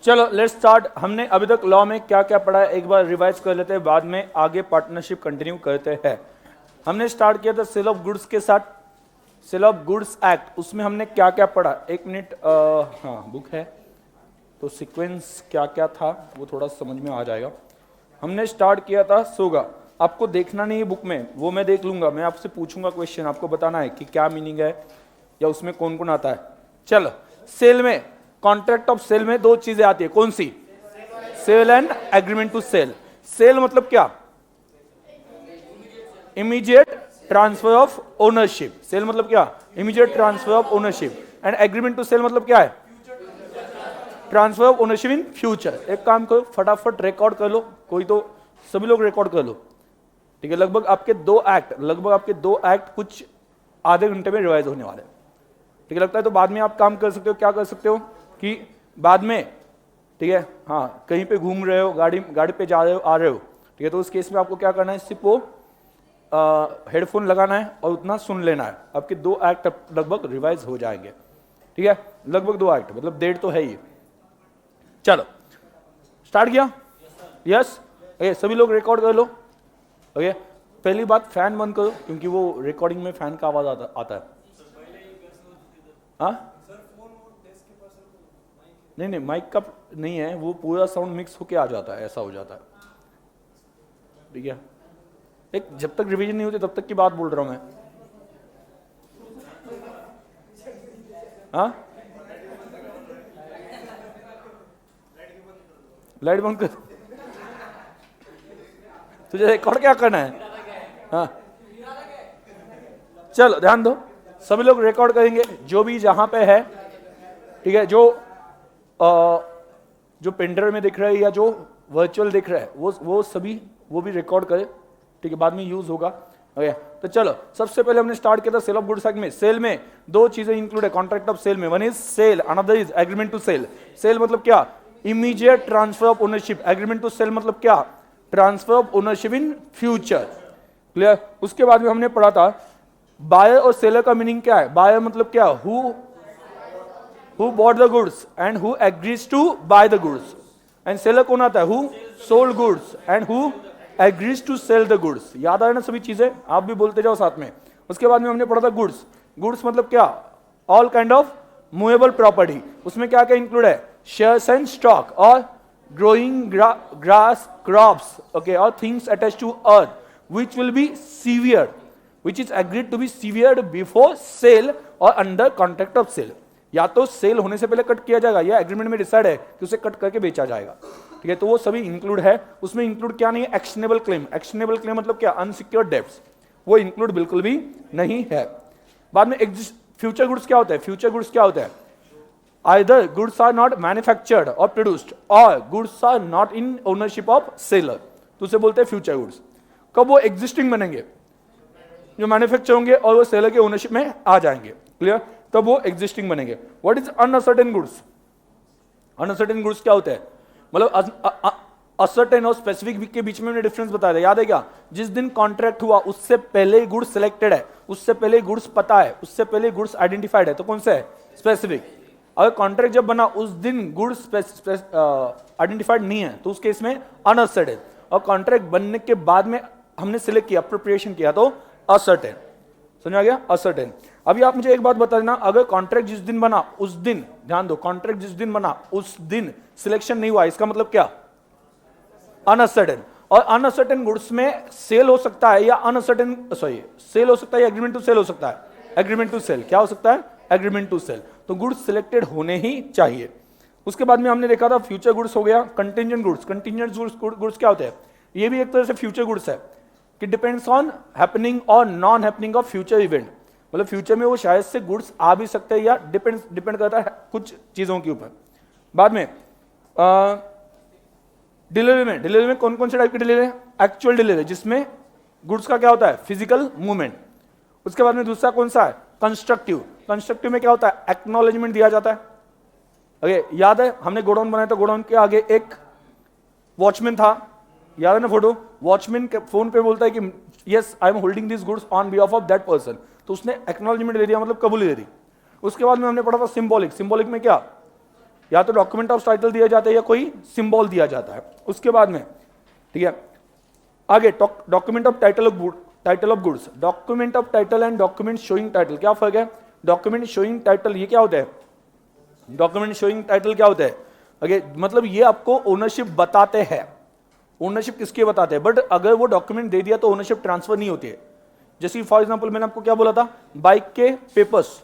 चलो let's start. हमने अभी तक लॉ में क्या क्या पढ़ा है एक बार रिवाइज कर लेते हैं, बाद में आगे पार्टनरशिप कंटिन्यू करते हैं। हमने स्टार्ट किया था सेल ऑफ गुड्स के साथ, सेल ऑफ गुड्स एक्ट। उसमें हमने क्या क्या पढ़ा, एक मिनट, हाँ बुक है तो सीक्वेंस क्या क्या था वो थोड़ा समझ में आ जाएगा। हमने स्टार्ट किया था सोगा, आपको देखना नहीं है बुक में, वो मैं देख लूंगा, मैं आपसे पूछूंगा क्वेश्चन, आपको बताना है कि क्या मीनिंग है या उसमें कौन कौन आता है। चलो, सेल में, कॉन्ट्रैक्ट ऑफ सेल में दो चीजें आती है, कौन सी? Sale and agreement to sale. Sale मतलब क्या? Immediate transfer of ownership. Sale मतलब क्या? Immediate transfer of ownership. And agreement to sale मतलब क्या है? Transfer of ownership in future. एक काम करो, फटाफट रिकॉर्ड कर लो, कोई तो सभी लोग रिकॉर्ड कर लो, ठीक है। लगभग आपके दो एक्ट कुछ आधे घंटे में रिवाइज होने वाले हैं, ठीक है। लगता है तो बाद में आप काम कर सकते हो, क्या कर सकते हो कि बाद में, ठीक है, हाँ कहीं पे घूम रहे हो, गाड़ी पे जा रहे हो, आ रहे हो, ठीक है, तो उस केस में आपको क्या करना है, सिर्फ वो हेडफोन लगाना है और उतना सुन लेना है, आपके दो एक्ट लगभग रिवाइज हो जाएंगे, ठीक है। लगभग दो एक्ट, मतलब डेढ़ तो है ही। चलो स्टार्ट किया, यस ओके, सभी लोग रिकॉर्ड कर लो, ओके। पहली बात फैन बंद करो, क्योंकि वो रिकॉर्डिंग में फैन का आवाज आता है। हाँ नहीं माइक का नहीं है, वो पूरा साउंड मिक्स होके आ जाता है, ऐसा हो जाता है, ठीक है। एक जब तक रिवीजन नहीं होती तब तक की बात बोल रहा हूं मैं। हाँ लाइट बंद कर, तुझे रिकॉर्ड क्या करना है? हाँ चलो ध्यान दो, सभी लोग रिकॉर्ड करेंगे जो भी जहां पे है, ठीक है। जो पेंडर में दिख रहा है या जो वर्चुअल दिख रहा है वो सभी वो भी रिकॉर्ड करे, ठीक है, बाद में यूज होगा, ओके। तो चलो सबसे पहले हमने स्टार्ट किया था सेल ऑफ गुड्स एक्ट में। सेल में दो चीजें इंक्लूड है कॉन्ट्रैक्ट ऑफ सेल में, one is sale, another is agreement to sale. Sale मतलब क्या? Immediate transfer of ownership. Agreement to sale मतलब क्या? Transfer of ownership in future, clear. उसके बाद में हमने पढ़ा था बायर और सेलर का मीनिंग क्या है। बायर मतलब क्या? who bought the goods and who agrees to buy the goods, and seller कौन आता है? who sold goods and who agrees to sell the goods। याद आया ना सभी चीजें, आप भी बोलते जाओ साथ में। उसके बाद में हमने पढ़ा था गुड्स। गुड्स मतलब क्या? All kind of movable property. उसमें क्या क्या इंक्लूड है? शेयर्स एंड स्टॉक और ग्रोइंग ग्रास क्रॉप्स, ओके, और things attached to earth which will be severed, which is agreed to be severed before sale or under contract of sale। या तो cell होने से पहले कट किया जाएगा या एग्रीमेंट में डिसाइड है कि उसे कट करके बेचा जाएगा, ठीक है। तो वो सभी इंक्लूड है। उसमें इंक्लूड क्या नहीं है? Actionable claim. एक्शनेबल क्लेम मतलब क्या? अनसिक्योर्ड डेब्ट्स, वो इंक्लूड बिल्कुल भी नहीं है। बाद में फ्यूचर गुड्स क्या होता है? फ्यूचर गुड्स क्या होता है? Either goods are not manufactured और प्रोड्यूस्ड और goods are not in ownership of seller, तो उसे बोलते हैं फ्यूचर गुड्स। कब वो एग्जिस्टिंग बनेंगे? जो मैन्युफैक्चर होंगे और वो सेलर के ओनरशिप में आ जाएंगे, क्लियर, तब वो एग्जिस्टिंग बनेंगे। What is uncertain goods? Uncertain goods क्या होता है? मतलब असर्टेन और स्पेसिफिक के बीच में हमने डिफरेंस बताया था, याद है क्या? जिस दिन कॉन्ट्रैक्ट हुआ उससे पहले गुड्स सिलेक्टेड है, उससे पहले गुड्स पता है, उससे पहले गुड्स आइडेंटिफाइड है, तो कौन सा है? स्पेसिफिक। अगर कॉन्ट्रैक्ट जब बना उस दिन गुड्स आइडेंटिफाइड नहीं है तो उस केस में अनअसर्टेन, और कॉन्ट्रैक्ट बनने के बाद में हमने सिलेक्ट किया, अप्रोप्रिएशन किया, तो असर्टेन। समझ आ गया? असर्टेन। अभी आप मुझे एक बात बता देना, अगर कॉन्ट्रैक्ट जिस दिन बना उस दिन, ध्यान दो, कॉन्ट्रैक्ट जिस दिन बना उस दिन सिलेक्शन नहीं हुआ, इसका मतलब क्या? अनअसर्टेन। और अनअसर्टेन गुड्स में सेल हो सकता है या अनअसर्टेन, सॉरी, सेल हो सकता है या एग्रीमेंट टू सेल हो सकता है? Agreement to sale. क्या हो सकता है? Agreement to sale. तो गुड्स सिलेक्टेड होने ही चाहिए। उसके बाद में हमने देखा था फ्यूचर गुड्स हो गया, कंटिंजेंट गुड्स। कंटिंजेंट गुड्स क्या होते हैं? ये भी एक तरह से फ्यूचर गुड्स है कि डिपेंड्स ऑन हैपनिंग और non happening of future event. मतलब फ्यूचर में वो शायद से गुड्स आ भी सकते हैं या डिपेंड करता है कुछ चीजों के ऊपर। बाद में डिलीवरी में कौन कौन से टाइप की डिलीवरी है? एक्चुअल डिलीवरी, जिसमें गुड्स का क्या होता है? Physical movement. उसके बाद में दूसरा कौन सा है? कंस्ट्रक्टिव। कंस्ट्रक्टिव में क्या होता है? एक्नॉलेजमेंट दिया जाता है। ओके, याद है हमने गोडाउन बनाया था, गोडाउन के आगे एक वॉचमैन था, याद है ना फोटो? वॉचमैन फोन पे बोलता है कि yes I am holding this goods on behalf of that person, तो उसने एक्नॉलेजमेंट दे दिया, मतलब कबूली दे दी। उसके बाद में हमने पढ़ा था सिंबॉलिक। सिंबॉलिक में क्या? या तो डॉक्यूमेंट ऑफ टाइटल दिया जाता है या कोई सिंबल दिया जाता है। उसके बाद में ठीक है आगे document of title of goods, document of title and document showing title, क्या फर्क है? डॉक्यूमेंट शोइंग टाइटल ये क्या होता है? डॉक्यूमेंट शोइंग टाइटल क्या होता है? ओके मतलब ये आपको ओनरशिप बताते हैं, ओनरशिप किसके बताते हैं, बट अगर वो डॉक्यूमेंट दे दिया तो ओनरशिप ट्रांसफर नहीं होती है। जैसे फॉर एग्जांपल मैंने आपको क्या बोला था, बाइक के पेपर्स,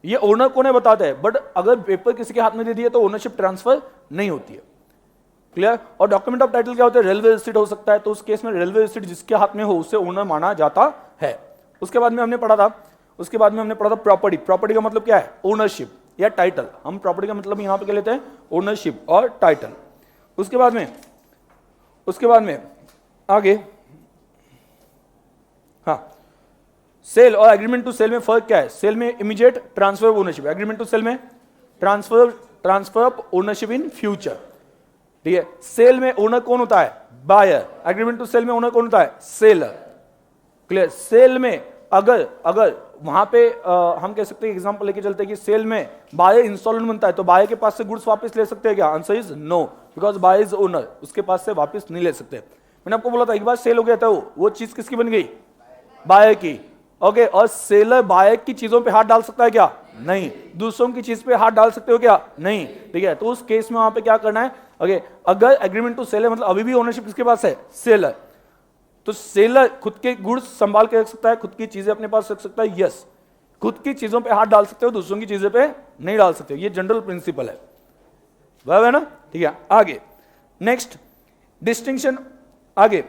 ये ओनर को नहीं बताता है, बट अगर पेपर किसी के हाथ में दे दिया तो ओनरशिप ट्रांसफर नहीं होती है। क्लियर? और डॉक्यूमेंट ऑफ टाइटल क्या होता है? रेलवे रसीद हो सकता है, तो उस केस में रेलवे रसीद जिसके हाथ में हो उसे ओनर माना जाता है। उसके बाद में हमने पढ़ा था प्रॉपर्टी। प्रॉपर्टी का मतलब क्या है? ओनरशिप या टाइटल। हम प्रॉपर्टी का मतलब यहां पे क्या लेते हैं? ओनरशिप और टाइटल। उसके बाद में आगे हाँ, सेल और एग्रीमेंट टू सेल में फर्क क्या है? सेल में immediate transfer of ownership, agreement to sale में transfer of ownership in future. ठीक है, सेल में ओनर कौन होता है? बायर। एग्रीमेंट टू सेल में ओनर कौन होता है? सेलर। क्लियर? सेल में अगर वहां पे हम कह सकते हैं, एग्जांपल लेके चलते हैं कि सेल में बायर इंस्टॉलमेंट बनता है तो बायर के पास से गुड्स वापस ले सकते हैं क्या? Answer is no, because buyer is owner, उसके पास से वापस नहीं ले सकते। मैंने आपको बोला था एक बार सेल हो गया था वो चीज किसकी बन गई? बायर की। ओके, और सेलर बायर की चीजों पे हाथ डाल सकता है क्या? नहीं। दूसरों की चीज पे हाथ डाल सकते हो क्या? नहीं। ठीक है, तो उस केस में वहां पे क्या करना है? ओके, अगर एग्रीमेंट टू सेल है मतलब अभी भी ओनरशिप किसके पास है? सेलर। तो सेलर खुद के गुड्स संभाल के रख सकता है, खुद की चीजें अपने पास रख सकता है। यस, खुद की चीजों पे हाथ डाल सकते हो, दूसरों की चीजें पे नहीं डाल सकते। ये जनरल प्रिंसिपल है, वह है ना? ठीक है, आगे नेक्स्ट डिस्टिंक्शन। आगे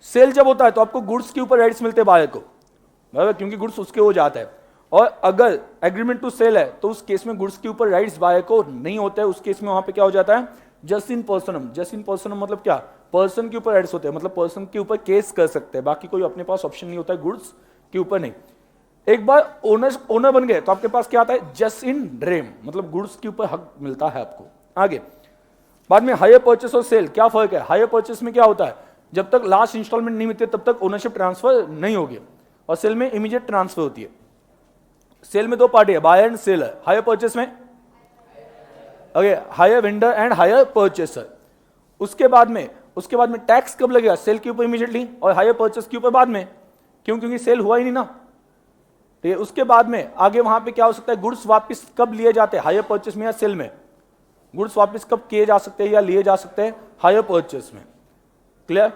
सेल जब होता है तो आपको गुड्स के ऊपर राइट्स मिलते हैं बायर को, क्योंकि गुड्स उसके हो जाता है। और अगर एग्रीमेंट टू सेल है तो उस केस में गुड्स के ऊपर राइट्स बायर को नहीं होते हैं। उस केस में वहां पे क्या हो जाता है? Just in पर्सनम। जस्ट इन पर्सनम मतलब क्या? पर्सन के ऊपर राइट्स होते हैं, मतलब पर्सन के ऊपर केस कर सकते हैं, बाकी कोई अपने पास ऑप्शन नहीं होता है गुड्स के ऊपर नहीं। एक बार ओनर बन गए तो आपके पास क्या आता है? जस्ट इन रेम, मतलब गुड्स के ऊपर हक मिलता है आपको। आगे बाद में हायर परचेस और सेल, क्या फर्क है? हायर परचेस में क्या होता है? जब तक लास्ट इंस्टॉलमेंट नहीं मिलती तब तक ओनरशिप ट्रांसफर नहीं होगी, और सेल में इमीडिएट ट्रांसफर होती है। सेल में दो पार्टी है, buyer and seller. Hire purchase में hire vendor and hire purchaser. उसके बाद में टैक्स कब लगेगा? सेल के ऊपर इमीडिएटली, और हायर परचेस के ऊपर बाद में। क्योंकि सेल हुआ ही नहीं ना। ठीक है, उसके बाद में आगे वहां पे क्या हो सकता है? गुड्स वापस कब लिए जाते हैं? हायर परचेस में या सेल में? गुड्स वापस कब किए जा सकते हैं या लिए जा सकते हैं? हायर परचेस में। क्लियर?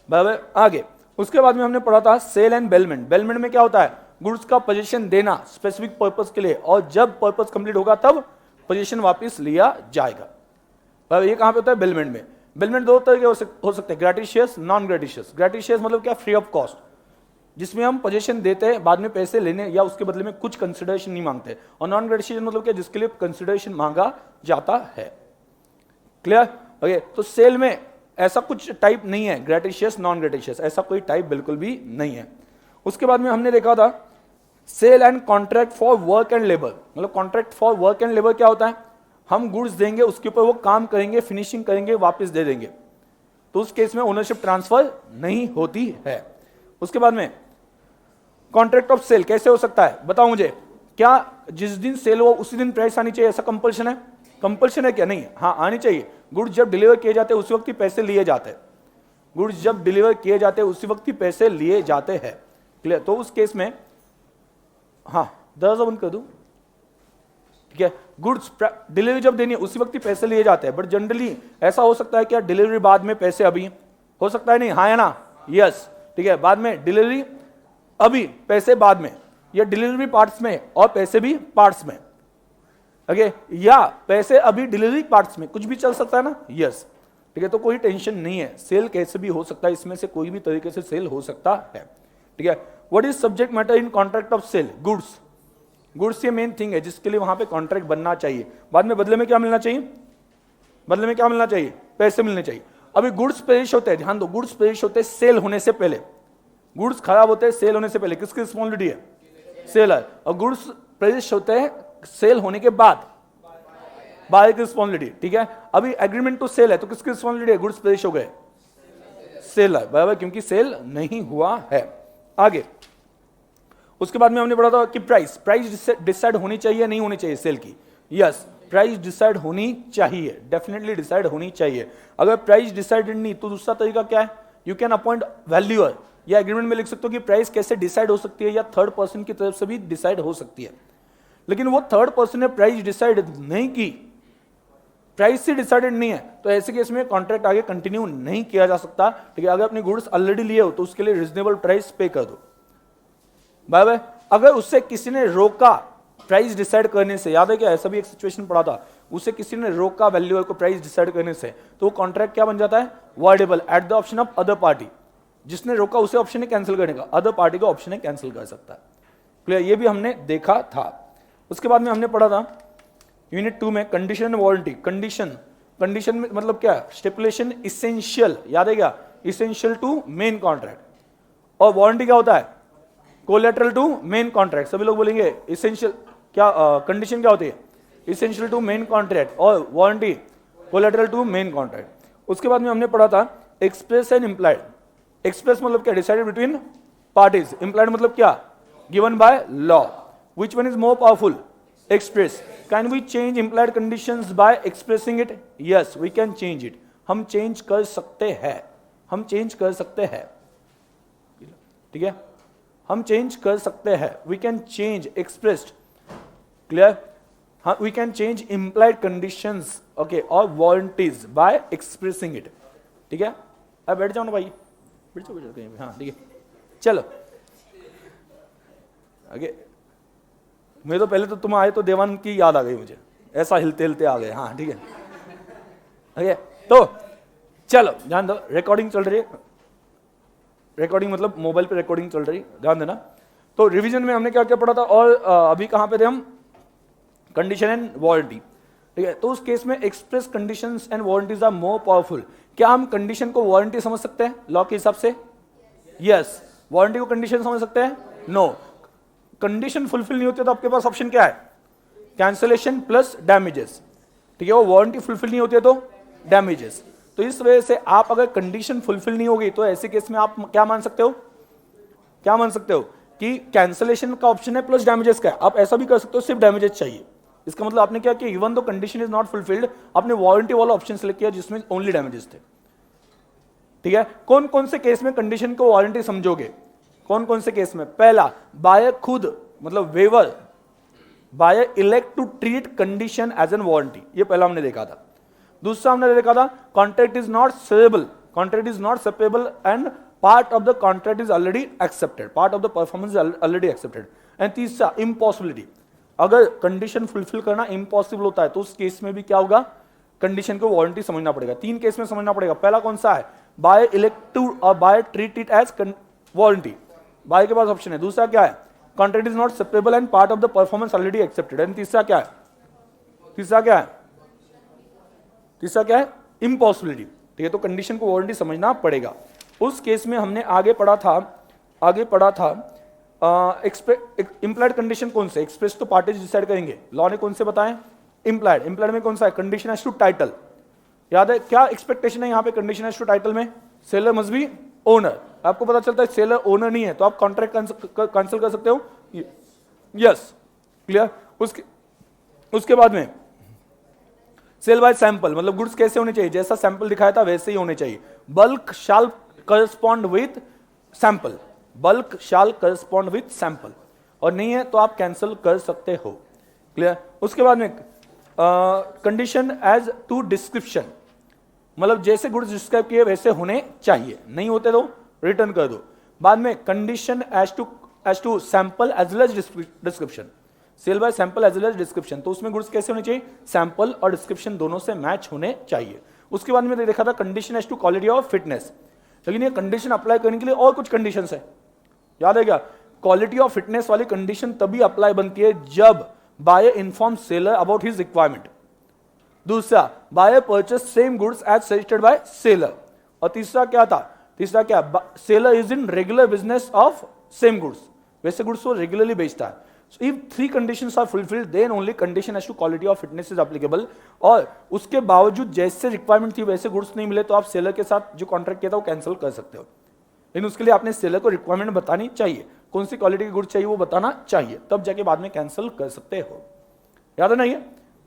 बराबर। आगे उसके बाद में हमने पढ़ा था सेल एंड बेलमेंट। बेलमेंट में क्या होता है? गुड्स का पोजीशन देना स्पेसिफिक पर्पस के लिए, और जब पर्पस कंप्लीट होगा तब पोजीशन वापस लिया जाएगा। बराबर। ये कहां पे होता है? बेलमेंट में। बेलमेंट दो तरह के हो सकते हैं, ग्रेटिशियस, नॉन ग्रेटिशियस। ग्रेटिशियस मतलब क्या? फ्री ऑफ कॉस्ट, जिसमें हम पोजीशन देते हैं, बाद में पैसे लेने या उसके बदले में कुछ कंसिडरेशन नहीं मांगते। और नॉन ग्रेटिशियस मतलब क्या? जिसके लिए कंसिडरेशन मांगा जाता है। क्लियर? ओके, तो सेल में ऐसा कुछ टाइप नहीं है, ग्रेटिशियस नॉन ग्रेटिशियस, ऐसा कोई टाइप बिल्कुल भी नहीं है। उसके बाद में हमने देखा था sale and contract for work and labour. मतलब contract for work and labour क्या होता है? हम गुड्स देंगे, उसके ऊपर वो काम करेंगे, फिनिशिंग करेंगे, वापस दे देंगे, तो उस केस में ओनरशिप ट्रांसफर नहीं होती है। उसके बाद में कॉन्ट्रैक्ट ऑफ सेल कैसे हो सकता है? बताओ मुझे, क्या जिस दिन सेल हो उसी दिन प्राइस आनी चाहिए, ऐसा कंपल्शन है? कंपल्शन है क्या? नहीं। हाँ, आनी चाहिए। गुड्स जब डिलीवर किए जाते हैं उसी वक्त ही पैसे लिए जाते हैं। गुड्स जब डिलीवर किए जाते हैं उसी वक्त ही पैसे लिए जाते हैं। क्लियर? तो उस केस में हाँ, दरवाजा बंद कर दूं? ठीक है, गुड्स डिलीवरी जब देनी है उसी वक्त ही पैसे लिए जाते हैं। बट जनरली ऐसा हो सकता है क्या डिलीवरी बाद में पैसे अभी? हो सकता है नहीं? हाँ या ना? यस। ठीक है, बाद में डिलीवरी अभी, पैसे बाद में, या डिलीवरी पार्ट्स में और पैसे भी पार्ट्स में। ओके, या पैसे अभी डिलीवरी पार्ट्स में, कुछ भी चल सकता है ना? यस। ठीक है, तो कोई टेंशन नहीं है, सेल कैसे भी हो सकता है, इसमें से कोई भी तरीके से सेल हो सकता है। ठीक है, what is subject matter in contract of sale? Goods. Goods ये मेन थिंग है जिसके लिए वहां पे कॉन्ट्रैक्ट बनना चाहिए। बाद में बदले में क्या मिलना चाहिए? बदले में क्या मिलना चाहिए? पैसे मिलने चाहिए। अभी गुड्स पेश होते हैं, ध्यान दो, गुड्स पेश होते हैं सेल होने से पहले। गुड्स खराब होते हैं सेल होने से पहले, किसकी रिस्पॉन्सिबिलिटी है? सेलर। और गुड्स पेश होते हैं सेल होने के बाद, बायर की रिस्पॉन्सिबिलिटी। ठीक है, अभी एग्रीमेंट टू सेल है तो किसकी रिस्पॉन्सिबिलिटी है? गुड्स पेश हो गए, सेलर, बराबर, क्योंकि सेल नहीं हुआ है। आगे उसके बाद में हमने पढ़ा था कि प्राइस डिसाइड होनी चाहिए नहीं होनी चाहिए सेल की? यस। प्राइस डिसाइड होनी चाहिए, डेफिनेटली डिसाइड होनी चाहिए। अगर प्राइस डिसाइडेड नहीं तो दूसरा तरीका क्या है, यू कैन अपॉइंट वैल्यूअर, या एग्रीमेंट में लिख सकते हो कि प्राइस कैसे डिसाइड हो सकती है, या थर्ड पर्सन की तरफ से भी डिसाइड हो सकती है। लेकिन वो थर्ड पर्सन ने प्राइस डिसाइड नहीं की, प्राइस से डिसाइडेड नहीं है, तो ऐसे केस में कॉन्ट्रैक्ट आगे कंटिन्यू नहीं किया जा सकता। ठीक है, अगर अपने गुड्स ऑलरेडी लिए हो तो उसके लिए रीजनेबल प्राइस पे कर दो। Bye bye. अगर उससे किसी ने रोका प्राइस डिसाइड करने से, याद है क्या, ऐसा भी एक सिचुएशन पड़ा था, उसे किसी ने रोका वैल्यूअर को प्राइस डिसाइड करने से, तो वो कॉन्ट्रैक्ट क्या बन जाता है, voidable at the option of other party. जिसने रोका उसे ऑप्शन है कैंसिल करने का, अदर पार्टी का ऑप्शन है कैंसिल कर सकता है। क्लियर, ये भी हमने देखा था। उसके बाद में हमने पढ़ा था यूनिट 2 में कंडीशन एंड वारंटी। कंडीशन में मतलब क्या, स्टिपुलेशन इसेंशियल, याद है क्या, इसेंशियल टू मेन कॉन्ट्रैक्ट। और वारंटी क्या होता है, कोलेटरल टू मेन कॉन्ट्रैक्ट। सभी लोग बोलेंगे इसेंशियल क्या, कंडीशन क्या होती है, इसेंशियल टू मेन कॉन्ट्रैक्ट, और warranty collateral to main contract. उसके बाद में हमने पढ़ा था एक्सप्रेस एंड इम्प्लाइड। एक्सप्रेस मतलब क्या, डिसाइडेड बिटवीन पार्टीज। इम्प्लाइड मतलब क्या, given by law. Which one is more powerful, express. Can we change implied conditions by expressing it, yes we can change it. हम चेंज कर सकते हैं, हम change कर सकते हैं, ठीक है, हम चेंज कर सकते हैं। We can change expressed, clear, हाँ, we can change implied conditions, okay, और वारंटीज बाय एक्सप्रेसिंग इट। ठीक है, अब बैठ जाओ ना भाई, बैठ जाओ कहीं भी, हाँ ठीक है। चलो आगे, मैं तो पहले तो तुम आए तो देवान की याद आ गई मुझे, ऐसा हिलते हिलते आ गए, हाँ ठीक है। ओके, तो चलो ध्यान दो, रिकॉर्डिंग चल रही है, रिकॉर्डिंग मतलब मोबाइल पे रिकॉर्डिंग चल रही, ध्यान देना। तो रिवीजन में हमने क्या क्या पढ़ा था, और अभी कहां पे थे हम, कंडीशन एंड वारंटी। ठीक है, तो उस केस में express conditions and warranties are more powerful. क्या हम कंडीशन को वारंटी समझ सकते हैं लॉ के हिसाब से, यस। वारंटी को कंडीशन समझ सकते हैं, नो। कंडीशन फुलफिल नहीं होती तो आपके पास ऑप्शन क्या है, कैंसिलेशन प्लस डैमेजेस। ठीक है, वो वारंटी फुलफिल नहीं होती है तो डैमेजेस। तो इस वजह से आप अगर कंडीशन फुलफिल नहीं होगी तो ऐसे केस में आप क्या मान सकते हो, क्या मान सकते हो कि कैंसिलेशन का ऑप्शन है प्लस डैमेजेस का है। आप ऐसा भी कर सकते हो सिर्फ डैमेजेस चाहिए। इसका मतलब आपने क्या किया, even though condition is not fulfilled, आपने वारंटी वाला ऑप्शन सेलेक्ट किया जिसमें ओनली डैमेजेस थे। ठीक है, कौन कौन से केस में कंडीशन को वारंटी समझोगे, कौन कौन से केस में, पहला बायर खुद मतलब waiver, buyer elect to treat condition as an warranty, ये पहला हमने देखा था। दूसरा हमने देखा था contract is not severable, contract is not separable and part of the contract is already accepted, part of the performance is already accepted. And तीसरा इम्पॉसिबिलिटी, अगर कंडीशन फुलफिल करना इम्पॉसिबल होता है तो उस केस में भी क्या होगा, कंडीशन को वारंटी समझना पड़ेगा। तीन केस में समझना पड़ेगा। पहला कौन सा है, बाय इलेक्ट टू और buyer treat it as warranty, buyer के पास ऑप्शन है। दूसरा क्या है, contract is not separable and part of the performance already accepted. And तीसरा क्या है, तीसरा क्या है, तीसरा क्या है, इम्पॉसिबिलिटी। ठीक है, तो कंडीशन को वारंटी समझना पड़ेगा। उस केस में हमने आगे पढ़ा था इम्प्लाइड कंडीशन कौन से, एक्सप्रेस तो पार्टीज डिसाइड करेंगे, लॉ ने कौन से बताए, इम्प्लाइड। इम्प्लाइड में कौन सा है, कंडीशन एज टू टाइटल। याद है क्या एक्सपेक्टेशन है यहाँ पे कंडीशन एज टू टाइटल में, सेलर मस्ट बी ओनर। आपको पता चलता है सेलर ओनर नहीं है तो आप कॉन्ट्रैक्ट कैंसिल कर सकते हो, यस, क्लियर। उसके बाद में सेल बाय सैंपल, मतलब गुड्स कैसे होने चाहिए, जैसा सैंपल दिखाया था वैसे ही होने चाहिए। Bulk shall correspond with sample, bulk shall correspond with sample, और नहीं है तो आप कैंसिल कर सकते हो, क्लियर। उसके बाद में कंडीशन एज टू डिस्क्रिप्शन, मतलब जैसे गुड्स डिस्क्राइब किए वैसे होने चाहिए, नहीं होते तो रिटर्न कर दो। बाद में condition as to sample as well as description, sale by sample as well as description, तो उसमें गुड्स कैसे होने चाहिए, सैंपल और डिस्क्रिप्शन दोनों से मैच होने चाहिए। उसके बाद में देखा था condition as to quality of fitness, लेकिन ये कंडीशन अप्लाई करने के लिए और कुछ कंडीशन है, याद है क्या, क्वालिटी ऑफ फिटनेस वाली कंडीशन तभी अप्लाई बनती है जब buyer inform seller about his requirement. दूसरा, buyer purchase same goods as suggested by seller. और तीसरा क्या था, तीसरा क्या, seller is in regular business of same goods, वैसे गुड्स वो रेगुलरली बेचता है। So if three conditions are fulfilled, then only condition as to quality of fitness is applicable। और उसके बावजूद जैसे रिक्वायरमेंट थी वैसे गुड्स नहीं मिले तो आप सेलर के साथ जो कॉन्ट्रैक्ट किया था वो कैंसिल कर सकते हो, लेकिन उसके लिए आपने सेलर को रिक्वायरमेंट बतानी चाहिए, कौन सी क्वालिटी की गुड्स चाहिए वो बताना चाहिए, तब जाके बाद में कैंसिल कर सकते हो। याद है ना ये,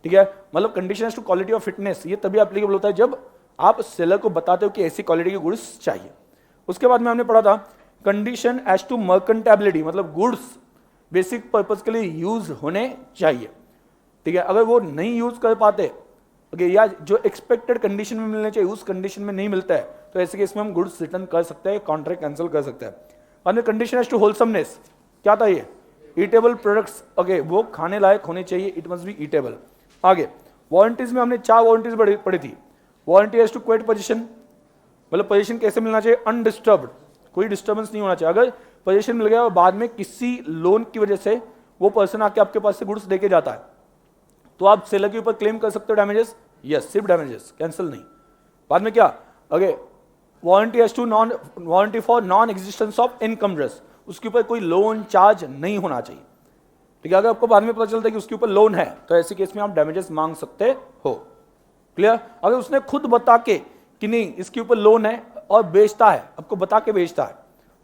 ठीक है, मतलब condition as to quality of fitness ये तभी एप्लीकेबल होता है जब आप सेलर को बताते हो कि ऐसी क्वालिटी के गुड्स चाहिए। उसके बाद में हमने पढ़ा था कंडीशन एज टू मर्केंटेबिलिटी, मतलब गुड्स बेसिक पर्पज के लिए यूज होने चाहिए, ठीक है। अगर वो नहीं यूज कर पाते या जो एक्सपेक्टेड कंडीशन में मिलने चाहिए उस कंडीशन में नहीं मिलता है, तो ऐसे केस में हम गुड्स रिटर्न कर सकते हैं, कॉन्ट्रैक्ट कैंसिल कर सकते हैं। बाद में कंडीशन एज टू होलसमनेस, क्या था ये, ईटेबल प्रोडक्ट्स, ओके, वो खाने लायक होने चाहिए, इट मस्ट बी ईटेबल। आगे वारंटीज में हमने 4 वारंटीज पढ़ी थी। Warranty as to quiet possession, मतलब पोजीशन कैसे मिलना चाहिए, अनडिस्टर्ब्ड, कोई डिस्टर्बेंस नहीं होना चाहिए। अगर पोजीशन मिल गया और बाद में किसी लोन की वजह से वो पर्सन आके आपके पास से गुड्स देके जाता है, तो आप सेलर के ऊपर क्लेम कर सकते हो डैमेजेस, यस, सिर्फ डैमेजेस, कैंसिल नहीं। बाद में क्या, अगे warranty as to warranty for non existence of encumbrance, उसके ऊपर कोई लोन चार्ज नहीं होना चाहिए, ठीक है। अगर आपको बाद में पता चलता है कि उसके ऊपर लोन है तो ऐसे केस में आप डैमेजेस मांग सकते हो, क्लियर। अगर उसने खुद बता के कि नहीं इसके ऊपर लोन है और बेचता है, आपको बता के बेचता है,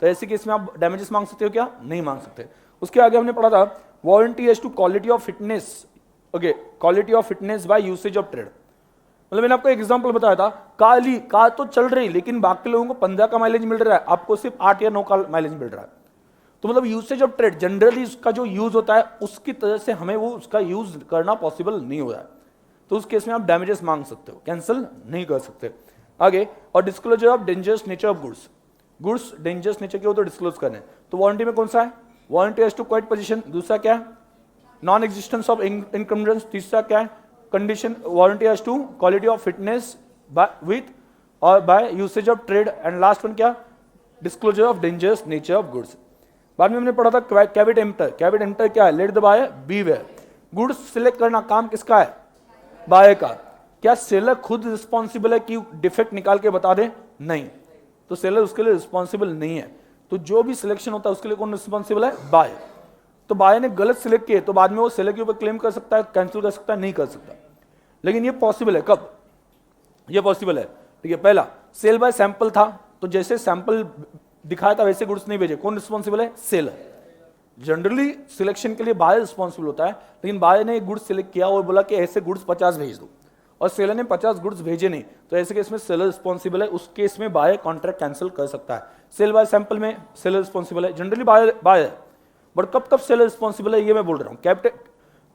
तो ऐसे केस में आप डैमेजेस मांग सकते हो क्या, नहीं मांग सकते। उसके आगे हमने पढ़ा था warranty as to quality of fitness, okay, quality of fitness by usage of trade, मतलब मैंने आपको एक एग्जांपल बताया था, कार तो चल रही लेकिन बाकी लोगों को 15 का माइलेज मिल रहा है, आपको सिर्फ 8 या 9 का माइलेज मिल रहा है, तो मतलब यूसेज ऑफ ट्रेड जनरली उसका जो यूज होता है उसकी तरह से हमें वो उसका यूज करना पॉसिबल नहीं हो रहा है, तो उस केस में आप डैमेजेस मांग सकते हो, कैंसिल नहीं कर सकते। आगे, और disclosure of dangerous nature of goods, goods dangerous nature के हो तो डिस्क्लोज करने, तो वारंटी में कौन सा है, warranty as to quiet possession, दूसरा क्या है, नॉन एग्जिस्टेंस ऑफ इनकमरेंस, तीसरा क्या है, condition warranty as to quality of fitness with और by usage of trade, and last one क्या, disclosure of dangerous nature of goods. बाद में हमने पढ़ा था कैविट एम्प्टर, कैविट एम्प्टर क्या है, let the buyer beware, goods select करना काम किसका है, बायर का। क्या सेलर खुद रिस्पॉन्सिबल है कि डिफेक्ट निकाल के बता दे, नहीं, तो सेलर उसके लिए रिस्पॉन्सिबल नहीं है, तो जो भी सिलेक्शन होता है उसके लिए कौन रिस्पॉन्सिबल है, बायर। तो बायर ने गलत सिलेक्ट किए तो बाद में वो सेलर के ऊपर क्लेम कर सकता है, कैंसिल कर सकता है, नहीं कर सकता, लेकिन ये पॉसिबल है, कब ये पॉसिबल है, ठीक है। पहला सेल बाय सैंपल था, तो जैसे सैंपल दिखाया था वैसे गुड्स नहीं भेजे, कौन रिस्पॉन्सिबल है, सेलर। जनरली सिलेक्शन के लिए बायर रिस्पॉन्सिबल होता है, लेकिन बायर ने एक गुड्स सिलेक्ट किया और बोला कि ऐसे गुड्स 50 भेज दो, और सेलर ने 50 गुड्स भेजे नहीं, तो ऐसे केस में सेलर रिस्पॉन्सिबल है, उस केस में बायर कॉन्ट्रैक्ट कैंसिल कर सकता है। सेल बाय सैंपल में सेलर रिस्पॉन्सिबल है, जनरली बायर, बट कब कब सेलर रिस्पॉन्सिबल है ये मैं बोल रहा हूं।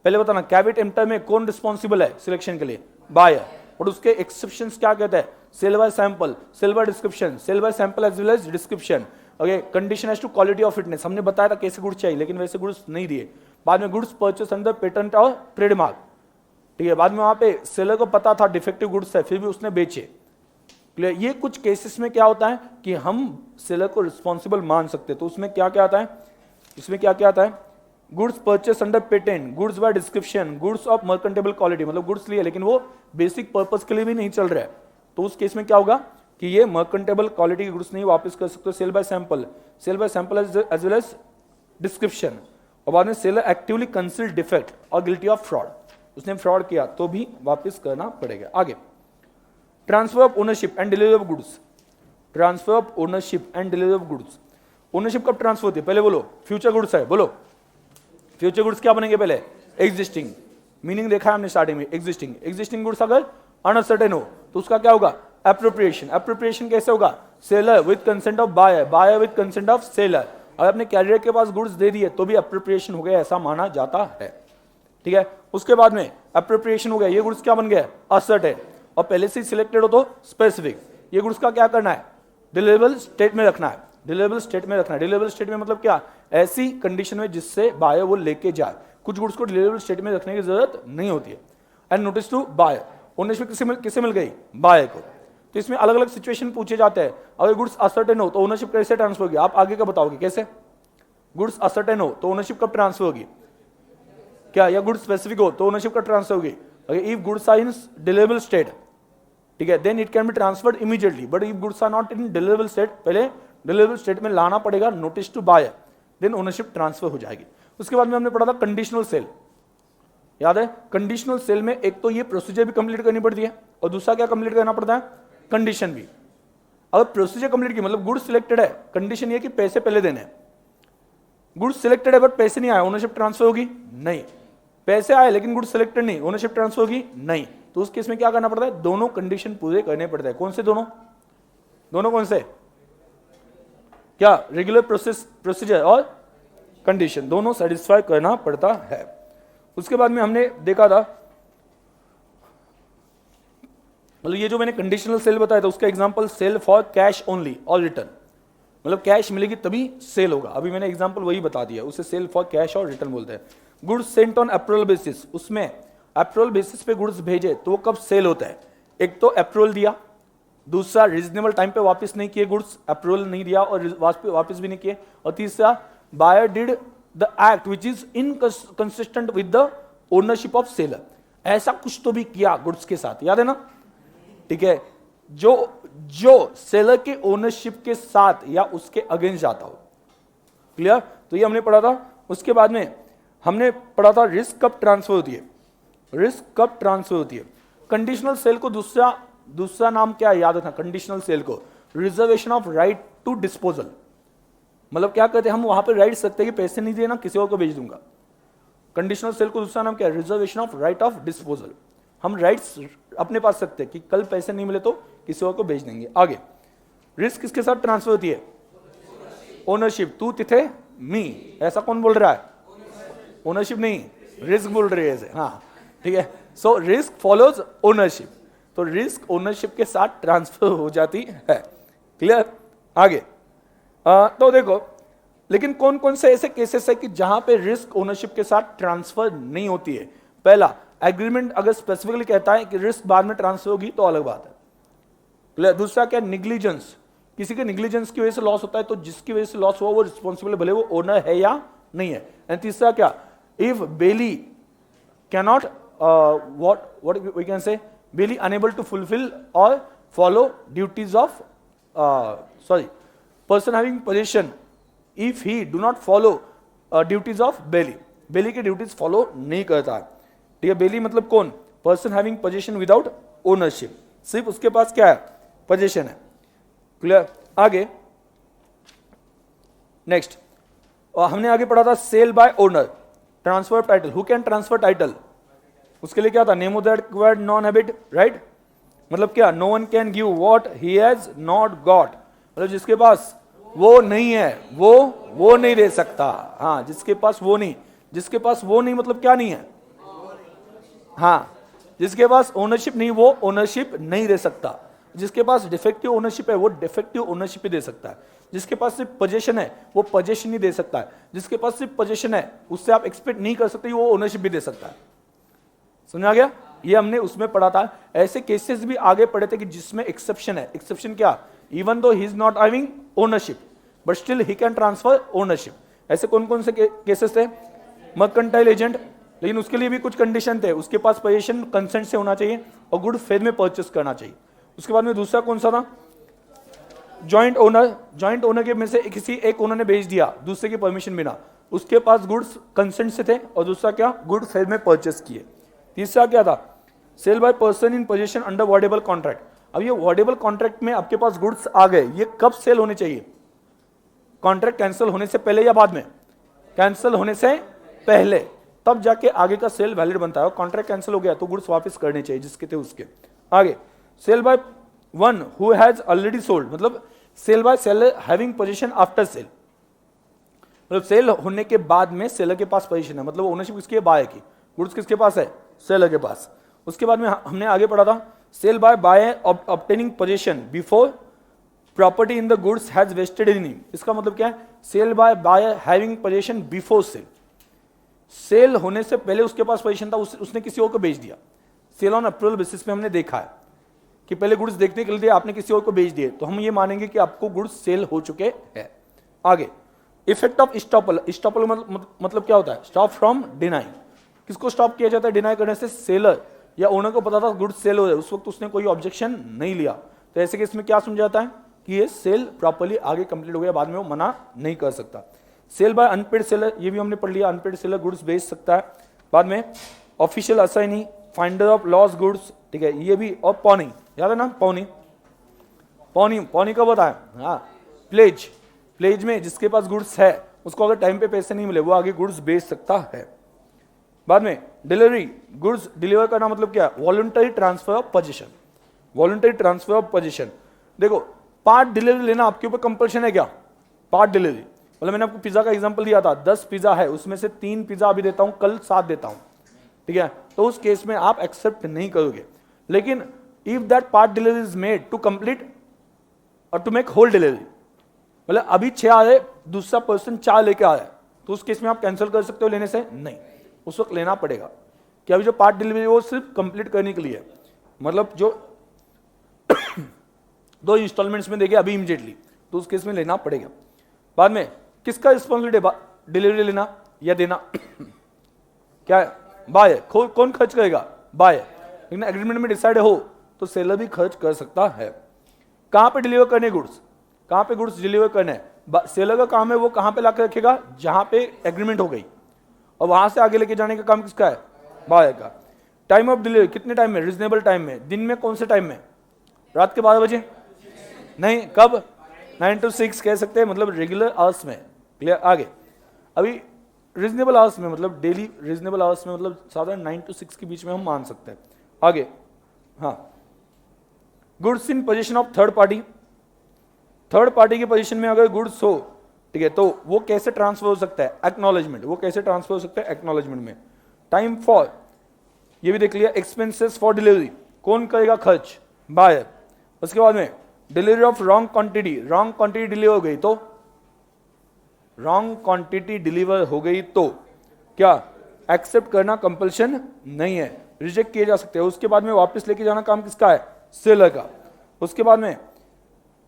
पहले बताना कैविट एम्प्टर में कौन रिस्पॉन्सिबल है सिलेक्शन के लिए, बायर, और उसके एक्सेप्शंस क्या कहते हैं, sale by sample, sale by description, sale by sample as well as description, okay, condition as to quality of fitness, हमने बताया था कैसे गुड्स चाहिए लेकिन वैसे गुड्स नहीं दिए। बाद में गुड्स परचेस अंडर पेटेंट और ट्रेडमार्क, ठीक है, बाद में वहां पे सेलर को पता था डिफेक्टिव गुड्स है फिर भी उसने बेचे, क्लियर। ये कुछ केसेस में क्या होता है कि हम सेलर को रिस्पॉन्सिबल मान सकते हैं, तो उसमें क्या क्या आता है, इसमें क्या क्या आता है, goods purchase under patent, goods by description, goods of merchantable quality, मतलब गुड्स लिए लेकिन वो बेसिक पर्पस के लिए भी नहीं चल रहा है, तो उस केस में क्या होगा कि ये मर्केंटेबल क्वालिटी के गुड्स नहीं वापस कर सकते। Sale by sample as well as description, और बाद में सेलर एक्टिवली कंसील डिफेक्ट और गिल्टी ऑफ फ्रॉड, उसने फ्रॉड किया तो भी वापस करना पड़ेगा। आगे, transfer of ownership and delivery of goods, transfer of ownership and delivery of goods, ownership कब ट्रांसफर होती है, पहले बोलो, फ्यूचर गुड्स है, बोलो फ्यूचर गुड्स क्या बनेंगे, पहले एग्जिस्टिंग, मीनिंग देखा है हमने स्टार्टिंग में, एग्जिस्टिंग गुड्स अगर अनसर्टेन हो तो उसका क्या होगा, एप्रोप्रिएशन, एप्रोप्रिएशन कैसे होगा, seller with consent of buyer, buyer with consent of seller, अगर अपने कैरियर के पास गुड्स दे दिए तो भी एप्रोप्रिएशन हो गया ऐसा माना जाता है, ठीक है। उसके बाद में एप्रोप्रिएशन हो गया, ये गुड्स क्या बन गया, असर्टेन, और पहले से सिलेक्टेड हो तो स्पेसिफिक, ये गुड्स का क्या करना है, डिलीवरेबल स्टेट में रखना है, डिलीवरेबल स्टेट में रखना है। डिलीवरेबल स्टेट में मतलब क्या, ऐसी कंडीशन में जिससे बायर वो लेके जाए, कुछ गुड्स को डिलीवरेबल स्टेट में रखने की जरूरत नहीं होती है। And notice to buyer, ownership किसे मिल गई, बायर को, तो इसमें अलग अलग सिचुएशन पूछे जाते हैं। अगर गुड्स असर्टेन हो तो ओनरशिप कैसे ट्रांसफर होगी, आप आगे का बताओगे कैसे, गुड्स असर्टेन हो तो ओनरशिप कब ट्रांसफर होगी, क्या, या गुड्स स्पेसिफिक हो तो ओनरशिप कब ट्रांसफर होगी, if goods are in deliverable state, ठीक है, then it can be transferred immediately, but if goods are not in deliverable state, पहले डिलीवरेबल स्टेट में लाना पड़ेगा notice to buyer, then ownership transfer हो जाएगी। उसके बाद में हमने पढ़ा था कंडीशनल सेल, याद है, कंडीशनल सेल में एक तो ये प्रोसीजर भी कंप्लीट करनी पड़ती है और दूसरा क्या कंप्लीट करना पड़ता है, कंडीशन भी। अगर प्रोसीजर कंप्लीट की मतलब गुड्स सिलेक्टेड है, कंडीशन ये कि पैसे पहले देने हैं, गुड्स सिलेक्टेड है बट पैसे नहीं आए, ओनरशिप ट्रांसफर होगी नहीं, पैसे आए लेकिन गुड्स सिलेक्टेड नहीं, ओनरशिप ट्रांसफर होगी नहीं, तो उस केस में क्या करना पड़ता है, दोनों कंडीशन पूरे करने पड़ते हैं। कौन से दोनों, दोनों कौन से, क्या रेगुलर प्रोसीजर और कंडीशन, दोनों सेटिस्फाई करना पड़ता है। उसके बाद में हमने देखा था, मतलब ये जो मैंने कंडीशनल सेल बताया था उसका example sale for cash only और रिटर्न, मतलब कैश मिलेगी तभी सेल होगा। अभी मैंने एग्जांपल वही बता दिया, उसे सेल फॉर कैश और रिटर्न बोलते हैं। Goods Saint on approval basis, उसमें अप्रूवल बेसिस पे गुड्स भेजे तो वो कब सेल होता है, एक तो अप्रूवल दिया, दूसरा रीजनेबल टाइम पे वापस नहीं किए गुड्स, अप्रूवल नहीं दिया और वापस भी नहीं किए, और तीसरा buyer did the act which is inconsistent with the ownership of seller, ऐसा कुछ तो भी किया गुड्स के साथ, याद है ना, ठीक है, जो सेलर के ओनरशिप के साथ या उसके अगेंस्ट जाता हो। क्लियर, तो ये हमने पढ़ा था। उसके बाद में हमने पढ़ा था रिस्क कब ट्रांसफर होती है, रिस्क कब ट्रांसफर होती है। कंडीशनल सेल को दूसरा नाम क्या है याद रखना, कंडीशनल सेल को reservation of right to disposal, मतलब क्या कहते हैं हम वहां पे राइट सकते हैं कि पैसे नहीं दिए ना किसी और को भेज दूंगा। कंडीशनल सेल को दूसरा नाम क्या है, reservation of right of disposal, हम राइट्स अपने पास सकते हैं कि कल पैसे नहीं मिले तो किसी और को भेज देंगे। आगे रिस्क किसके साथ ट्रांसफर होती है, ओनरशिप, तू तिथे मी, ऐसा कौन बोल रहा है, ओनरशिप नहीं रिस्क बोल रही है ऐसे, हाँ ठीक है। सो रिस्क फॉलोज ओनरशिप, तो रिस्क ओनरशिप के साथ ट्रांसफर हो जाती है। क्लियर, आगे तो देखो, लेकिन कौन कौन से ऐसे केसेस है कि जहां पे रिस्क ओनरशिप के साथ ट्रांसफर नहीं होती है। पहला, एग्रीमेंट अगर स्पेसिफिकली कहता है कि रिस्क बाद में ट्रांसफर होगी तो अलग बात है। क्लियर, दूसरा क्या, निग्लिजेंस, किसी के निग्लिजेंस की वजह से लॉस होता है तो जिसकी वजह से लॉस हुआ वो रिस्पॉन्सिबल, भले वो ओनर है या नहीं है। एंड तीसरा क्या, if bailee cannot what we can say, bailee unable to fulfil और follow duties of person having position, if he do not follow duties of bailee, bailee के ड्यूटीज फॉलो नहीं करता है, ठीक है। बेली मतलब कौन, person having position without ownership, सिर्फ उसके पास क्या है, पोजीशन है। क्लियर, आगे नेक्स्ट हमने आगे पढ़ा था sale by owner, transfer title, who can transfer title, उसके लिए क्या था, nemo dat quod non habet, right, मतलब क्या, no one can give what he has not got, मतलब जिसके पास वो नहीं है वो नहीं दे सकता, हाँ जिसके पास वो नहीं, जिसके पास वो नहीं मतलब क्या नहीं है, हाँ जिसके पास ओनरशिप नहीं वो ओनरशिप नहीं दे सकता, जिसके पास डिफेक्टिव ओनरशिप है वो डिफेक्टिव ओनरशिप ही दे सकता है, जिसके पास सिर्फ पोजीशन है वो पोजीशन ही दे सकता है, जिसके पास सिर्फ पोजीशन है उससे आप एक्सपेक्ट नहीं कर सकते वो ओनरशिप भी दे सकता है। समझ आ गया, ये हमने उसमें पढ़ा था। ऐसे केसेस भी आगे पढ़े थे कि जिसमें एक्सेप्शन है, एक्सेप्शन क्या, even though he is not having ownership but still he can transfer ownership. ऐसे कौन कौन से केसेस थे, मर्केंटाइल एजेंट, लेकिन उसके लिए भी कुछ कंडीशन थे, उसके पास पोजीशन कंसेंट से होना चाहिए और गुड फेथ में परचेस करना चाहिए। उसके बाद में दूसरा कौन सा था, जॉइंट ओनर, जॉइंट ओनर के में से किसी एक ओनर ने भेज दिया दूसरे की परमिशन बिना, उसके पास गुड्स कंसेंट से थे, और दूसरा क्या, गुड फेथ में परचेस किए। तीसरा क्या था, sale by person in position under voidable contract. अब ये वॉर्डेबल कॉन्ट्रैक्ट में आपके पास गुड्स आ गए, ये कब सेल होने चाहिए, कॉन्ट्रैक्ट कैंसिल होने से पहले या बाद में, कैंसिल होने से पहले, तब जाके आगे का सेल वैलिड बनता है। कॉन्ट्रैक्ट कैंसिल हो गया तो गुड्स वापस करने चाहिए जिसके थे उसके। आगे sale by one who has already sold, मतलब sale by seller having position after sale, मतलब सेल होने के बाद में सेलर के पास पोजीशन है, मतलब ओनरशिप किसकी है, बायर की, गुड्स किसके पास है, सेलर के पास। उसके बाद में हमने आगे पढ़ा था sale by buyer obtaining possession before property in the goods has vested in him. इसका मतलब क्या है, sale by buyer having possession before sale, sale होने से पहले उसके पास पोजीशन था, उसने किसी और को बेच दिया। सेल ऑन अप्रूवल बेसिस पे हमने देखा है कि पहले गुड्स देखने के लिए आपने किसी और को बेच दिए, तो हम ये मानेंगे कि आपको गुड्स सेल हो चुके हैं। आगे इफेक्ट ऑफ स्टॉपल, स्टॉपल मतलब क्या होता है, स्टॉप फ्रॉम डिनाइंग, किसको स्टॉप किया जाता है डिनाई करने से, सेलर या ओनर को पता था गुड्स सेल हो रहे, उस वक्त उसने कोई ऑब्जेक्शन नहीं लिया, तो ऐसे केस में क्या समझा जाता है कि ये सेल प्रॉपर्ली आगे कंप्लीट हो गया, बाद में वो मना नहीं कर सकता। सेल बाय अनपेड सेलर, ये भी हमने पढ़ लिया, अनपेड सेलर गुड्स बेच सकता है बाद में। Official assignee, finder of loss goods, ठीक है ये भी, और पॉनिंग, याद है ना, पॉनी कब होता है, हाँ प्लेज, प्लेज में जिसके पास गुड्स है उसको अगर टाइम पे पैसे नहीं मिले वो आगे गुड्स बेच सकता है। बाद में डिलीवरी, गुड्स डिलीवर करना मतलब क्या, voluntary transfer of position, voluntary transfer of position. देखो पार्ट डिलीवरी लेना आपके ऊपर कंपल्शन है क्या, पार्ट डिलीवरी, मतलब मैंने आपको पिज्जा का एग्जांपल दिया था, 10 पिज्जा है उसमें से 3 पिज्जा अभी देता हूं, कल 7 देता हूं, ठीक है, तो उस केस में आप एक्सेप्ट नहीं करोगे। लेकिन if that part delivery is made to complete और टू मेक होल डिलीवरी, मतलब अभी 6 आ रहे, दूसरा पर्सन 4 लेके आ रहा है, तो उस केस में आप कैंसिल कर सकते हो लेने से, नहीं, उस वक्त लेना पड़ेगा कि अभी जो पार्ट डिलीवरी वो सिर्फ कंप्लीट करने के लिए, मतलब जो 2 इंस्टॉलमेंट्स में देंगे अभी इमीडिएटली, तो उस केस में लेना पड़ेगा। बाद में किसका रिस्पॉन्सिबिलिटी है डिलीवरी लेना या देना क्या है, बाय, कौन खर्च करेगा, बाय, लेकिन एग्रीमेंट में डिसाइड हो तो सेलर भी खर्च कर सकता है। कहां पे डिलीवर करने गुड्स, कहां पे गुड्स डिलीवर करने हैं, सेलर का काम है वो कहां पे लाकर रखेगा, जहां पे एग्रीमेंट हो गई, और वहां से आगे लेके जाने का काम किसका है, बायर का। टाइम ऑफ डिलीवरी कितने टाइम में, रीजनेबल टाइम में, दिन में कौन से टाइम में, रात के 12 बजे नहीं, कब, 9 to 6 कह सकते हैं, मतलब रेगुलर आवर्स में, क्लियर। आगे अभी रीजनेबल आवर्स में मतलब डेली रीजनेबल आवर्स में मतलब साधारण 9 to 6 के बीच में हम मान सकते हैं। आगे हाँ, goods in position of third party, third party की पोजीशन में अगर गुड्स हो, ठीक है, तो वो कैसे ट्रांसफर हो सकता है, एक्नॉलेजमेंट, वो कैसे ट्रांसफर हो सकता है, एक्नॉलेजमेंट में। टाइम फॉर, ये भी देख लिया। एक्सपेंसेस फॉर डिलीवरी, कौन करेगा खर्च, बायर। उसके बाद में delivery of wrong quantity, wrong quantity deliver हो गई तो, रॉन्ग क्वांटिटी डिलीवर हो गई तो क्या एक्सेप्ट करना कंपल्शन नहीं है, रिजेक्ट किए जा सकते हैं। उसके बाद में वापस लेके जाना काम किसका है, सेलर का। उसके बाद में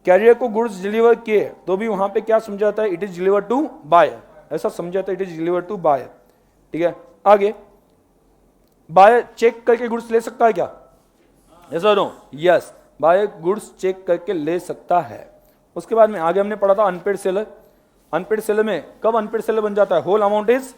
कैरियर को गुड्स डिलीवर किए तो भी वहां पे क्या समझा जाता है, it is deliver to buyer, ऐसा समझा जाता है, it is deliver to buyer, ठीक है। आगे बायर चेक करके गुड्स ले सकता है क्या, ऐसा no, yes, buyer goods check करके ले सकता है। उसके बाद में आगे हमने पढ़ा था अनपेड सेलर, अनपेड सेलर में कब अनपेड सेलर बन जाता है, होल अमाउंट इज,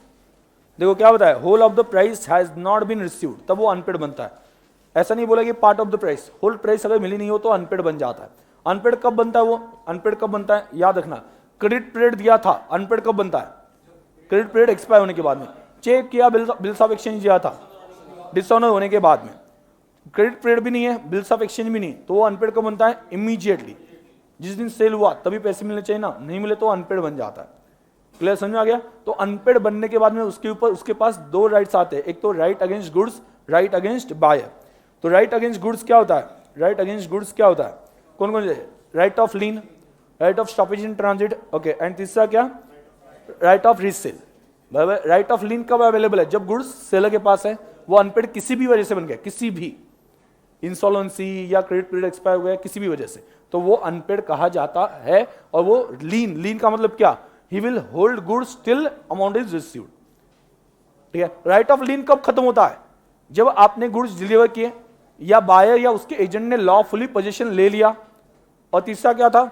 देखो क्या बताया, whole of the price has not been received, तब वो अनपेड बनता है। ऐसा नहीं बोला कि part of the price, whole price अगर मिली नहीं हो तो अनपेड बन जाता है। अनपेड कब बनता है, वो अनपेड कब बनता है याद रखना, क्रेडिट पीरियड दिया था, अनपेड कब बनता है, क्रेडिट पीरियड एक्सपायर होने के बाद में। चेक किया, बिल्स ऑफ एक्सचेंज दिया था, डिसऑनर होने के बाद में, क्रेडिट पीरियड भी नहीं है, बिल्स ऑफ एक्सचेंज भी नहीं, तो वो अनपेड कब बनता है, इमीडिएटली, जिस दिन सेल हुआ तभी पैसे मिलने चाहिए ना, नहीं मिले तो अनपेड बन जाता है। क्लियर, समझ में आ गया। तो अनपेड बनने के बाद में उसके ऊपर उसके पास 2 राइट्स आते हैं, एक तो right against goods, right against buyer. तो राइट अगेंस्ट गुड्स क्या होता है, राइट अगेंस्ट गुड्स क्या होता है, कौन कौन से, right of lien, right of stoppage in transit, okay, and तीसरा क्या, right of resale. Right of lien कब अवेलेबल है, जब गुड्स सेलर के पास है, वो अनपेड किसी भी वजह से बन गया, किसी भी इंसॉल्वेंसी या क्रेडिट पीरियड एक्सपायर हो गया किसी भी वजह से, तो वो अनपेड कहा जाता है। और वो लीन, लीन का मतलब क्या, he will hold goods till amount is received, ठीक है। राइट ऑफ लीन कब खत्म होता है, जब आपने गुड्स डिलीवर किए या बायर या उसके एजेंट ने लॉफुली पोजीशन ले लिया, और तीसरा क्या था,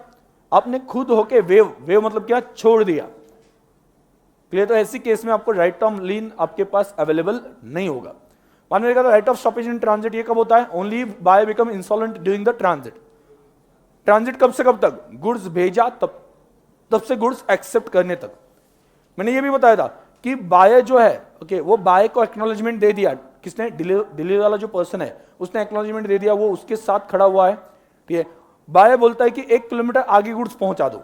आपने खुद होके वेव, वेव मतलब क्या, छोड़ दिया, क्लियर। तो ऐसी केस में आपको राइट ऑफ लीन आपके पास अवेलेबल नहीं होगा। मान लीजिए right of stoppage in transit, ये कब होता है, only buyer become insolvent during the transit. Transit कब से कब तक, गुड्स भेजा तब से गुड्स एक्सेप्ट करने तक। मैंने ये भी बताया था कि बायर जो है, ओके, वो बायर को एक्नॉलेजमेंट दे दिया, किसने, डिलीवरी वाला जो पर्सन है उसने एक्नॉलेजमेंट दे दिया, वो उसके साथ खड़ा हुआ है, ठीक है। बायर बोलता है कि 1 किलोमीटर आगे गुड्स पहुंचा दो,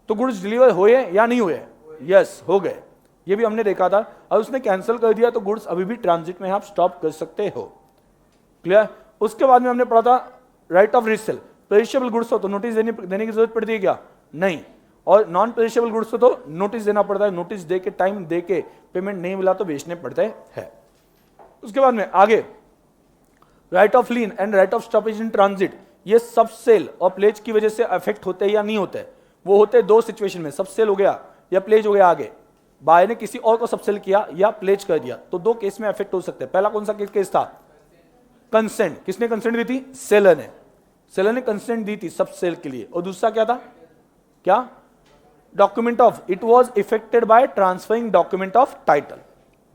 तो गुड्स डिलीवर हुए या नहीं हुए, यस हो गए, ये भी हमने देखा था। और उसने कैंसिल कर दिया तो गुड्स अभी भी ट्रांजिट में आप स्टॉप कर सकते हो, क्लियर। उसके बाद में हमने पढ़ा था right of resale, perishable goods हो तो नोटिस देने की जरूरत पड़ती है क्या, नहीं, और नॉन पेरिशेबल गुड्स हो तो नोटिस देना पड़ता है, नोटिस दे के टाइम दे के पेमेंट नहीं मिला तो बेचने पड़ते हैं। उसके बाद में आगे right of lean and right of stoppage in transit, ये सब सेल और प्लेज की वजह से अफेक्ट होते हैं या नहीं होते, वो होते हैं 2 सिचुएशन में, सब सेल हो गया या प्लेज हो गया, आगे बायर ने किसी और को सब सेल किया या प्लेज कर दिया, तो 2 केस में अफेक्ट हो सकते हैं। पहला कौन सा केस था, कंसेंट, किसने कंसेंट दी थी, सेलर ने, सेलर ने कंसेंट दी थी सब सेल के लिए। और दूसरा क्या था, क्या, document of, it was effected by transferring document of title,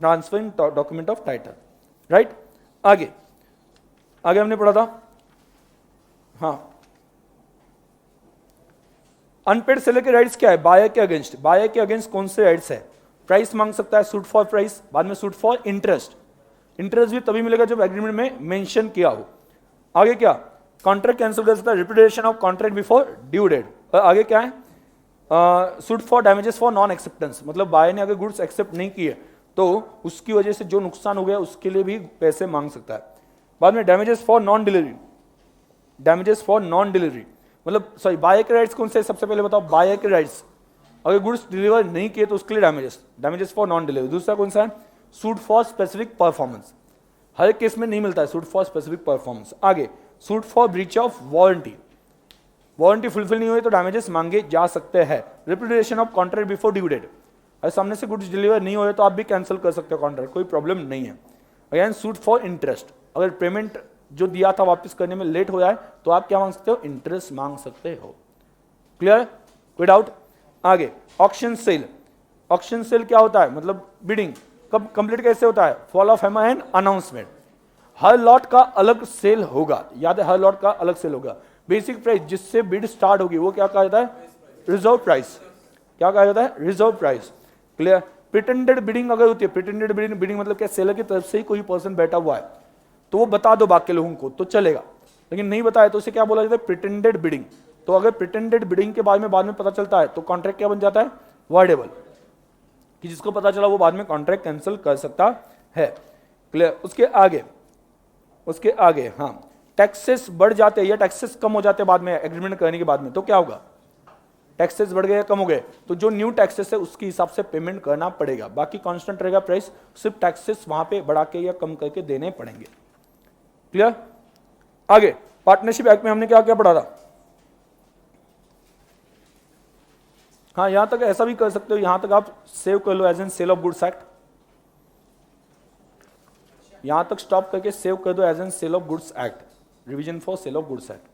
transferring document of title, right. आगे आगे हमने पढ़ा था, हाँ, अनपेड सेलर के राइट्स क्या है, बायर के अगेंस्ट, बायर के अगेंस्ट कौन से राइट्स है, प्राइस मांग सकता है, सूट फॉर प्राइस, बाद में सूट फॉर इंटरेस्ट। इंटरेस्ट भी तभी मिलेगा जब एग्रीमेंट में मेंशन किया हो। आगे क्या, कॉन्ट्रैक्ट कैंसिल कर सकता है, repudiation of contract before due date. आगे क्या है, suit for damages for non acceptance, मतलब बाय ने अगर गुड्स एक्सेप्ट नहीं किए तो उसकी वजह से जो नुकसान हो गया उसके लिए भी पैसे मांग सकता है। बाद में damages for non delivery, damages for non delivery मतलब सॉरी बायर के राइट्स कौन से, सबसे पहले बताओ बायर के राइट्स, अगर गुड्स डिलीवर नहीं किए तो उसके लिए डैमेजेस फॉर नॉन डिलीवरी। दूसरा कौन सा है, सूट फॉर स्पेसिफिक परफॉर्मेंस, हर केस में नहीं मिलता है सूट फॉर स्पेसिफिक परफॉर्मेंस। आगे suit for breach of warranty, warranty fulfil नहीं हुई तो डैमेजेस मांगे जा सकते हैं। Repudiation of contract before due date, अगर सामने से गुड्स डिलीवर नहीं हुए तो आप भी कैंसिल कर सकते हो कॉन्ट्रैक्ट, कोई प्रॉब्लम नहीं है। अगेन सूट फॉर इंटरेस्ट, अगर पेमेंट जो दिया था वापस करने में लेट हो जाए तो आप क्या मांग सकते हो, इंटरेस्ट मांग सकते हो। क्लियर, कोई डाउट। आगे ऑक्शन सेल, ऑक्शन सेल क्या होता है, मतलब बिडिंग कब कंप्लीट कैसे होता है, fall of hammer and announcement, her lot का अलग सेल होगा, याद है हर लॉट का अलग सेल होगा। बेसिक प्राइस जिससे बिड स्टार्ट होगी वो क्या कहा जाता है, रिजर्व प्राइस, क्या कहा जाता है, reserve price. Clear. Pretended bidding अगर होती है, प्रिटेंडेड बिडिंग मतलब क्या, सेलर की तरफ से ही कोई पर्सन बैठा हुआ है तो वो बता दो बाकी लोगों को तो चलेगा, लेकिन नहीं बताया तो उसे क्या बोला जाता है, प्रिटेंडेड बिडिंग। तो अगर प्रिटेंडेड बिडिंग के बारे में बाद में पता चलता है तो कॉन्ट्रैक्ट क्या बन जाता है, वर्डेबल, कि जिसको पता चला वो बाद में कॉन्ट्रैक्ट कैंसिल कर सकता है। क्लियर। उसके आगे हाँ, टैक्सेस बढ़ जाते हैं या टैक्सेस कम हो जाते हैं बाद में एग्रीमेंट करने के बाद में, तो क्या होगा, टैक्सेस बढ़ गए या कम हो गए तो जो न्यू टैक्सेस है उसके हिसाब से पेमेंट करना पड़ेगा, बाकी कांस्टेंट रहेगा प्राइस, सिर्फ टैक्सेस वहां पे बढ़ा के या कम करके देने पड़ेंगे। क्लियर। आगे पार्टनरशिप एक्ट में हमने क्या क्या पढ़ा था, हाँ यहां तक ऐसा भी कर सकते हो, यहां तक आप सेव कर लो as an sale of goods act, यहां तक स्टॉप करके सेव कर दो as an sale of goods act, revision for sale of goods act.